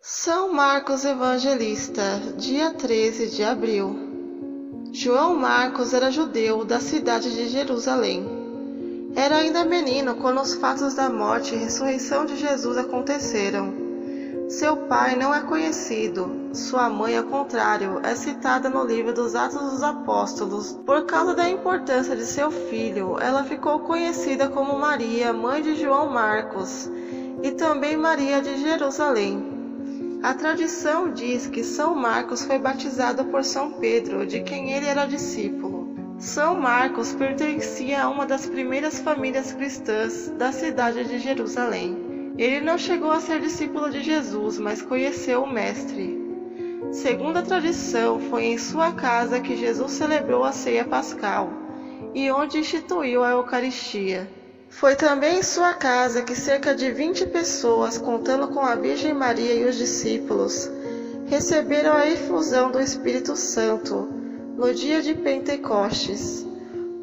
São Marcos Evangelista, dia 13 de abril. João Marcos era judeu da cidade de Jerusalém. Era ainda menino quando os fatos da morte e ressurreição de Jesus aconteceram. Seu pai não é conhecido, sua mãe, ao contrário, é citada no livro dos Atos dos Apóstolos. Por causa da importância de seu filho, ela ficou conhecida como Maria, mãe de João Marcos, e também Maria de Jerusalém. A tradição diz que São Marcos foi batizado por São Pedro, de quem ele era discípulo. São Marcos pertencia a uma das primeiras famílias cristãs da cidade de Jerusalém. Ele não chegou a ser discípulo de Jesus, mas conheceu o Mestre. Segundo a tradição, foi em sua casa que Jesus celebrou a ceia pascal e onde instituiu a Eucaristia. Foi também em sua casa que cerca de 20 pessoas, contando com a Virgem Maria e os discípulos, receberam a efusão do Espírito Santo no dia de Pentecostes.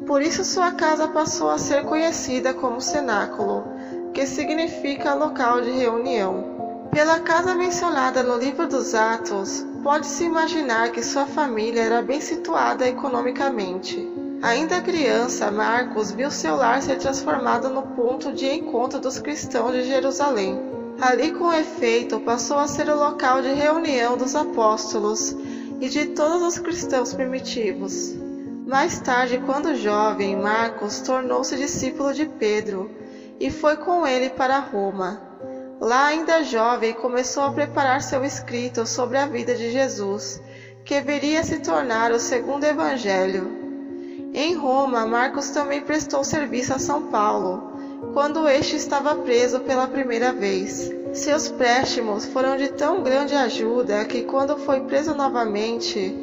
Por isso sua casa passou a ser conhecida como cenáculo, que significa local de reunião. Pela casa mencionada no livro dos Atos, pode-se imaginar que sua família era bem situada economicamente. Ainda criança, Marcos viu seu lar ser transformado no ponto de encontro dos cristãos de Jerusalém. Ali, com efeito, passou a ser o local de reunião dos apóstolos e de todos os cristãos primitivos. Mais tarde, quando jovem, Marcos tornou-se discípulo de Pedro e foi com ele para Roma. Lá, ainda jovem, começou a preparar seu escrito sobre a vida de Jesus, que viria a se tornar o segundo evangelho. Em Roma, Marcos também prestou serviço a São Paulo, quando este estava preso pela primeira vez. Seus préstimos foram de tão grande ajuda que, quando foi preso novamente,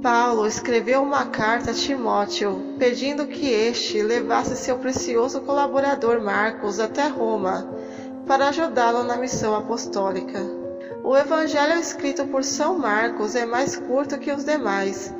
Paulo escreveu uma carta a Timóteo, pedindo que este levasse seu precioso colaborador Marcos até Roma, para ajudá-lo na missão apostólica. O evangelho escrito por São Marcos é mais curto que os demais,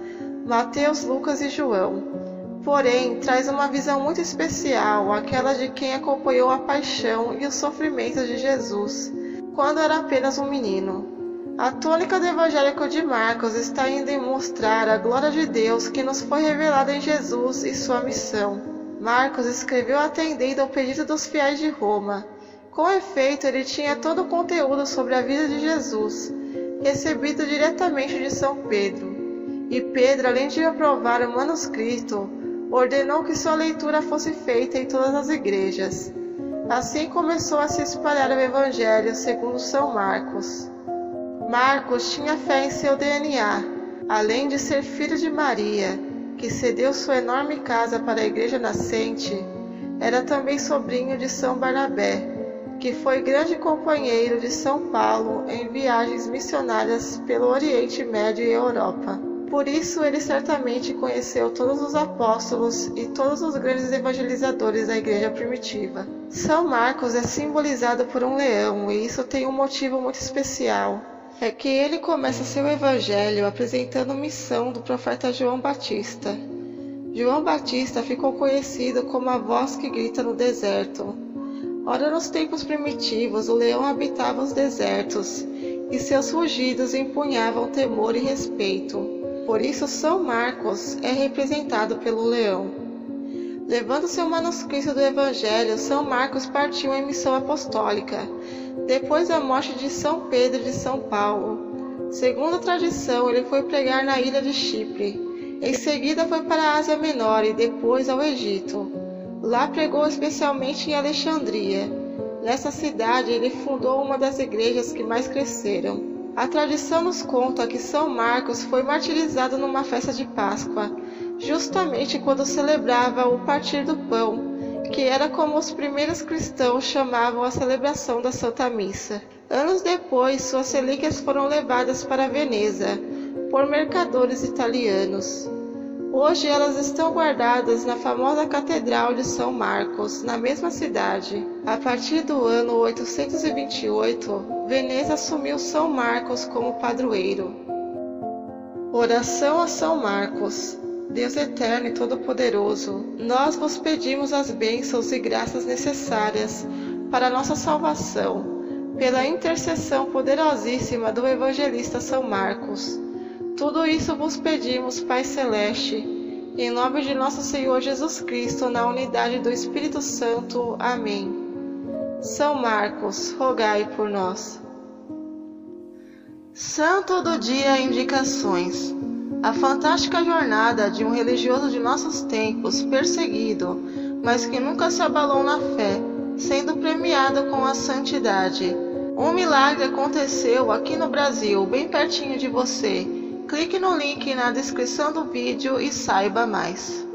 Mateus, Lucas e João. Porém, traz uma visão muito especial, aquela de quem acompanhou a paixão e os sofrimentos de Jesus, quando era apenas um menino. A tônica do Evangelho de Marcos está ainda em mostrar a glória de Deus que nos foi revelada em Jesus e sua missão. Marcos escreveu atendendo ao pedido dos fiéis de Roma. Com efeito, ele tinha todo o conteúdo sobre a vida de Jesus, recebido diretamente de São Pedro. E Pedro, além de aprovar o manuscrito, ordenou que sua leitura fosse feita em todas as igrejas. Assim começou a se espalhar o Evangelho segundo São Marcos. Marcos tinha fé em seu DNA, além de ser filho de Maria, que cedeu sua enorme casa para a igreja nascente, era também sobrinho de São Barnabé, que foi grande companheiro de São Paulo em viagens missionárias pelo Oriente Médio e Europa. Por isso, ele certamente conheceu todos os apóstolos e todos os grandes evangelizadores da igreja primitiva. São Marcos é simbolizado por um leão, e isso tem um motivo muito especial. É que ele começa seu evangelho apresentando a missão do profeta João Batista. João Batista ficou conhecido como a voz que grita no deserto. Ora, nos tempos primitivos, o leão habitava os desertos, e seus rugidos empunhavam temor e respeito. Por isso, São Marcos é representado pelo leão. Levando seu manuscrito do Evangelho, São Marcos partiu em missão apostólica, depois da morte de São Pedro e de São Paulo. Segundo a tradição, ele foi pregar na ilha de Chipre. Em seguida foi para a Ásia Menor e depois ao Egito. Lá pregou especialmente em Alexandria. Nessa cidade, ele fundou uma das igrejas que mais cresceram. A tradição nos conta que São Marcos foi martirizado numa festa de Páscoa, justamente quando celebrava o partir do pão, que era como os primeiros cristãos chamavam a celebração da Santa Missa. Anos depois, suas relíquias foram levadas para Veneza, por mercadores italianos. Hoje elas estão guardadas na famosa Catedral de São Marcos, na mesma cidade. A partir do ano 828, Veneza assumiu São Marcos como padroeiro. Oração a São Marcos. Deus eterno e todo-poderoso, nós vos pedimos as bênçãos e graças necessárias para a nossa salvação. pela intercessão poderosíssima do evangelista São Marcos. Tudo isso vos pedimos, Pai Celeste, em nome de nosso Senhor Jesus Cristo, na unidade do Espírito Santo. Amém. São Marcos, rogai por nós. Santo do Dia, indicações. A fantástica jornada de um religioso de nossos tempos, perseguido, mas que nunca se abalou na fé, sendo premiado com a santidade. Um milagre aconteceu aqui no Brasil, bem pertinho de você. Clique no link na descrição do vídeo e saiba mais.